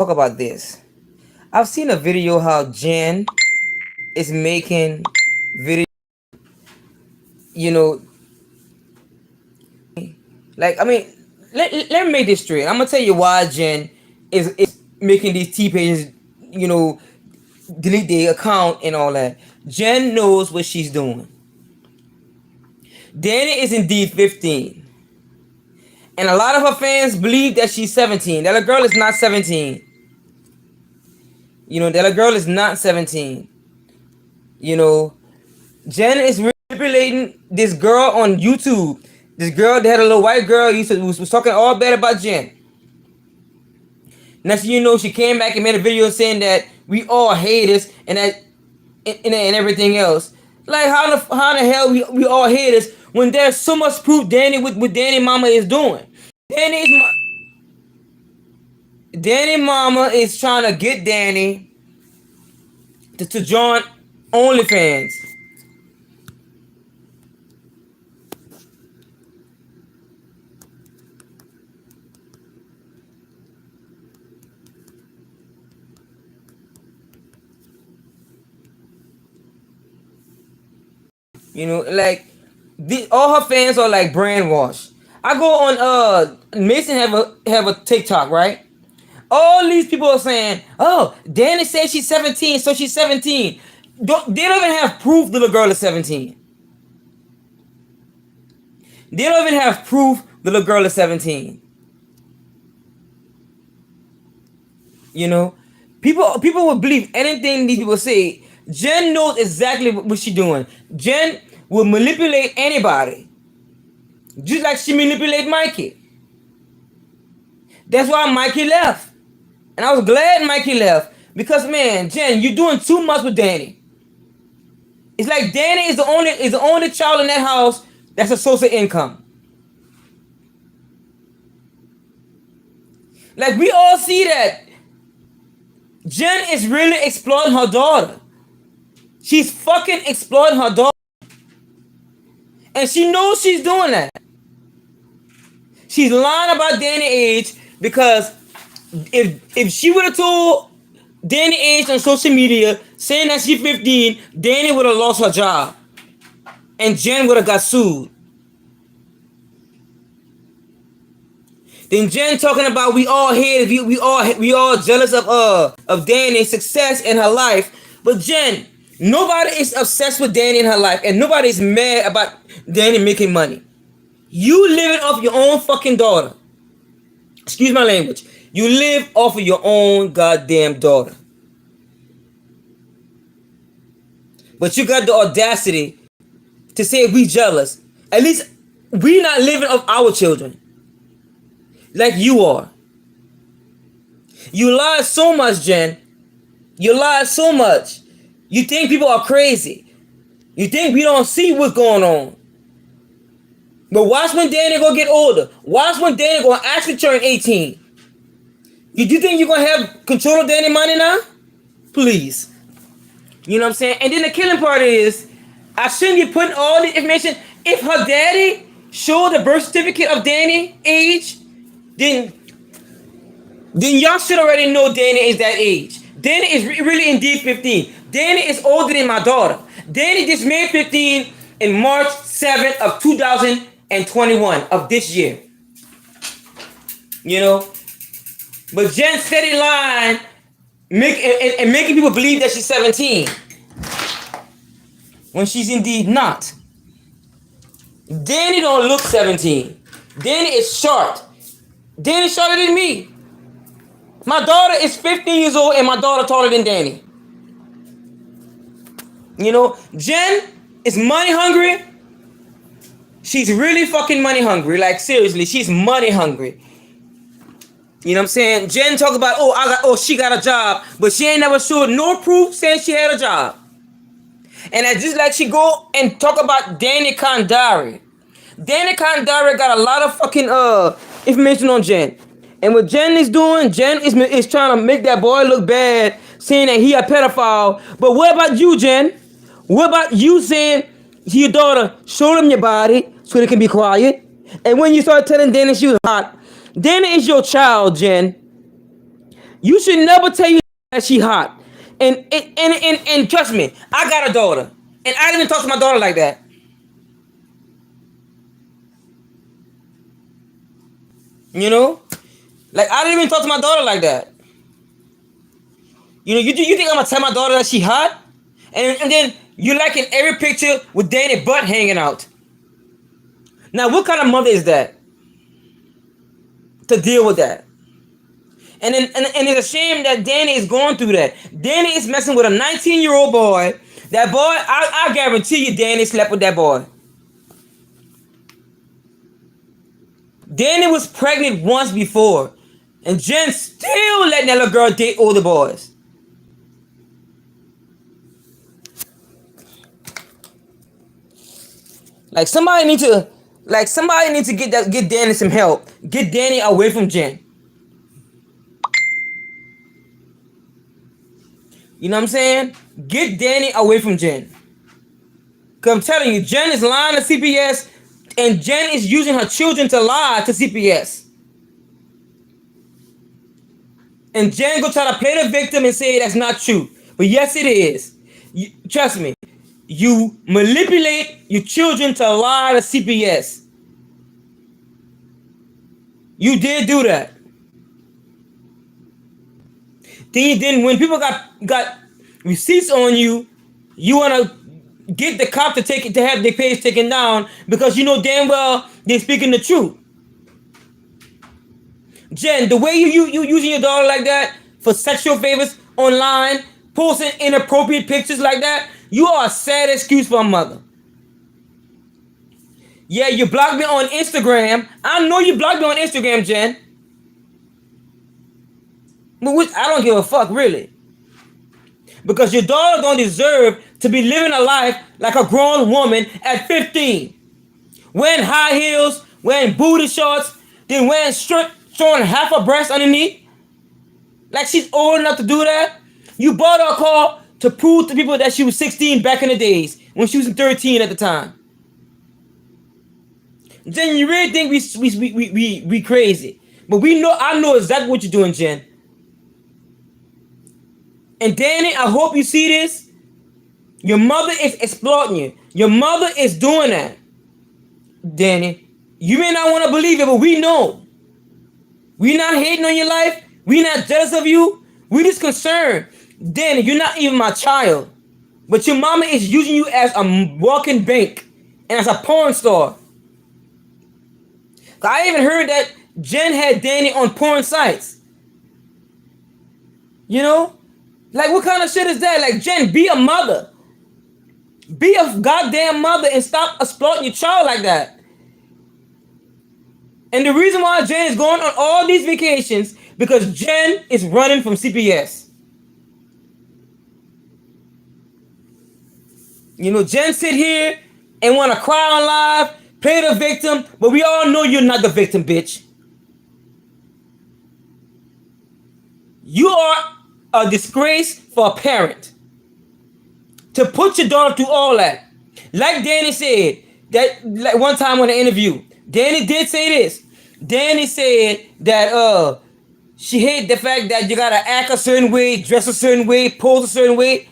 talk about this. I've seen a video how Jen is making video, you know, like I mean, let me make this straight. I'm gonna tell you why Jen is making these T pages, you know, delete the account and all that. Jen knows what she's doing. Danny is indeed 15. And a lot of her fans believe that she's 17. That a girl is not 17. You know, that a girl is not 17. You know, Jen is manipulating this girl on YouTube. This girl that had a little white girl was talking all bad about Jen. Next thing you know, she came back and made a video saying that we all hate us and that and everything else. Like how the hell we all hate us when there's so much proof Danny with what Danny Mama is doing. Danny Mama is trying to get Danny to join OnlyFans. You know, like all her fans are like brainwashed. I go on Mason have a TikTok, right? All these people are saying, "Oh, Danny said she's 17, so she's 17." They don't even have proof that the girl is 17. They don't even have proof that the girl is 17. You know, people would believe anything these people say. Jen knows exactly what she's doing. Jen will manipulate anybody, just like she manipulated Mikey. That's why Mikey left, and I was glad Mikey left because man, Jen, you're doing too much with Danny. It's like Danny is the only child in that house that's a source of income. Like we all see that Jen is really exploiting her daughter. She's fucking exploiting her daughter. And she knows she's doing that. She's lying about Danny's age because if she would have told Danny's age on social media saying that she's 15, Danny would have lost her job. And Jen would have got sued. Then Jen talking about we all hate it, we all jealous of Danny's success in her life. But Jen, nobody is obsessed with Danny in her life, and nobody is mad about Danny making money. You living off your own fucking daughter. Excuse my language. You live off of your own goddamn daughter. But you got the audacity to say we jealous. At least we not living off our children. Like you are. You lie so much, Jen. You lie so much. You think people are crazy. You think we don't see what's going on. But watch when Danny gonna get older. Watch when Danny gonna actually turn 18. You think you're gonna have control of Danny money now? Please. You know what I'm saying? And then the killing part is, I shouldn't be putting all the information. If her daddy showed the birth certificate of Danny age, then y'all should already know Danny is that age. Danny is really indeed 15. Danny is older than my daughter. Danny just made 15 in March 7th of 2021 of this year. You know? But Jen steady lying making people believe that she's 17. When she's indeed not. Danny don't look 17. Danny is short. Danny shorter than me. My daughter is 15 years old and my daughter taller than Danny. You know, Jen is money hungry. She's really fucking money hungry. Like seriously, she's money hungry. You know what I'm saying? Jen talk about, she got a job, but she ain't never showed no proof saying she had a job. And it's just like she go and talk about Danny Kandari. Danny Kandari got a lot of fucking information on Jen. And what Jen is doing, Jen is trying to make that boy look bad, saying that he a pedophile. But what about you, Jen? What about you saying to your daughter, show them your body so they can be quiet? And when you start telling Danny she was hot, Danny is your child, Jen. You should never tell you that she hot. And trust me, I got a daughter, and I didn't even talk to my daughter like that. You know, like I didn't even talk to my daughter like that. You know, you think I'm gonna tell my daughter that she hot, and then you like in every picture with Danny butt hanging out. Now, what kind of mother is that to deal with that? And it's a shame that Danny is going through that. Danny is messing with a 19-year-old boy. That boy, I guarantee you, Danny slept with that boy. Danny was pregnant once before, and Jen still letting that little girl date older boys. Somebody need to get Danny some help. Get Danny away from Jen. You know what I'm saying? Get Danny away from Jen. Cause I'm telling you, Jen is lying to CPS, and Jen is using her children to lie to CPS. And Jen go try to play the victim and say that's not true. But yes, it is. Trust me. You manipulate your children to lie to CPS. You did do that. Then when people got receipts on you, you wanna get the cop to have their page taken down because you know damn well they're speaking the truth. Jen, the way you using your daughter like that for sexual favors online, posting inappropriate pictures like that, you are a sad excuse for a mother. Yeah, you blocked me on Instagram. I know you blocked me on Instagram, Jen. But I don't give a fuck, really. Because your daughter don't deserve to be living a life like a grown woman at 15. Wearing high heels, wearing booty shorts, then wearing strip showing half a breast underneath. Like she's old enough to do that. You bought her a car to prove to people that she was 16 back in the days when she was 13 at the time. Jen, you really think we crazy? But I know exactly what you're doing, Jen. And Danny, I hope you see this. Your mother is exploiting you. Your mother is doing that. Danny, you may not want to believe it, but we know. We not hating on your life. We not jealous of you. We just concerned. Danny, you're not even my child. But your mama is using you as a walking bank and as a porn star. I even heard that Jen had Danny on porn sites. You know? Like, what kind of shit is that? Like, Jen, be a mother. Be a goddamn mother and stop exploiting your child like that. And the reason why Jen is going on all these vacations because Jen is running from CPS. You know, Jen sit here and want to cry on live, play the victim, but we all know you're not the victim, bitch. You are a disgrace for a parent to put your daughter through all that. Like Danny said, that like one time on an interview, Danny did say this. Danny said that she hated the fact that you gotta act a certain way, dress a certain way, pose a certain way,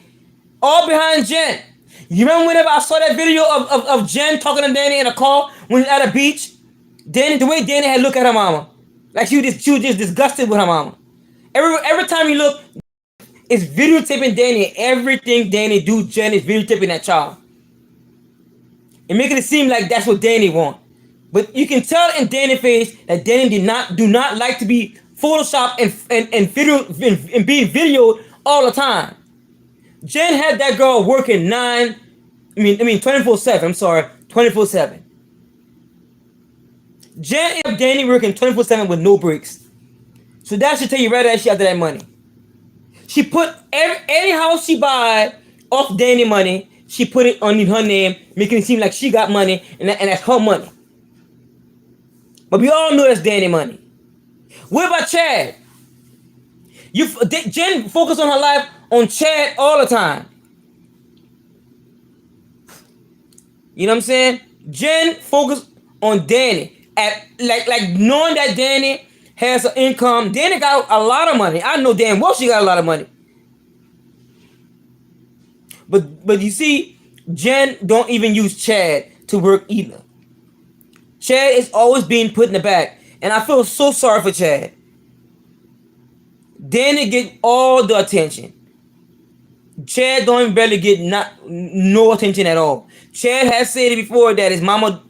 all behind Jen. You remember whenever I saw that video of Jen talking to Danny in a car when he's at a beach? Danny, the way Danny had looked at her mama, like she was just disgusted with her mama. Every time you look, it's videotaping Danny. Everything Danny do, Jen is videotaping that child. And making it seem like that's what Danny want. But you can tell in Danny's face that Danny do not like to be photoshopped and being videoed all the time. Jen had that girl working 24/7. I'm sorry, 24/7. Jen and Danny working 24/7 with no breaks. So that should tell you right that she after that money. She put any house she buy off Danny money, she put it on her name, making it seem like she got money and that's her money. But we all know that's Danny money. What about Chad? Jen focused on her life on Chad all the time. You know what I'm saying? Jen focused on Danny. Like knowing that Danny has an income. Danny got a lot of money. I know damn well she got a lot of money. But you see, Jen don't even use Chad to work either. Chad is always being put in the back. And I feel so sorry for Chad. Danny get all the attention. Chad don't barely get no attention at all. Chad has said it before that his mama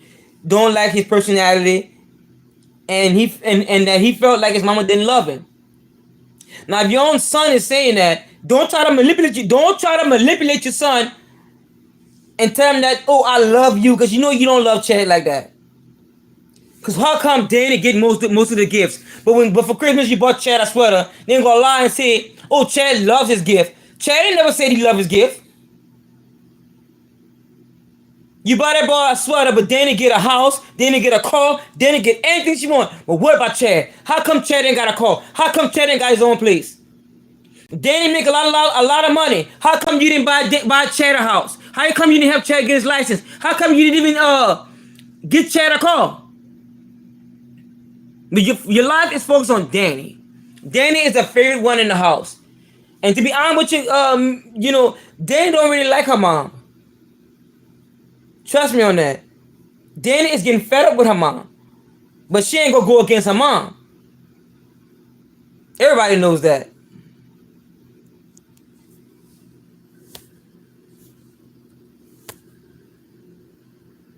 don't like his personality, and that he felt like his mama didn't love him. Now, if your own son is saying that, don't try to manipulate you. Don't try to manipulate your son and tell him that, oh, I love you, because you know you don't love Chad like that. Because how come Danny get most of the gifts, but for Christmas you bought Chad a sweater, then go lie and say, oh, Chad loves his gift. Chad ain't never said he loved his gift. You bought that boy a sweater, but Danny get a house, Danny get a car, Danny get anything she want. But what about Chad? How come Chad ain't got a car? How come Chad ain't got his own place? Danny make a lot of money. How come you didn't buy Chad a house? How come you didn't help Chad get his license? How come you didn't even get Chad a car? But your life is focused on Danny. Danny is the favorite one in the house. And to be honest with you, Danny don't really like her mom. Trust me on that. Danny is getting fed up with her mom. But she ain't gonna go against her mom. Everybody knows that.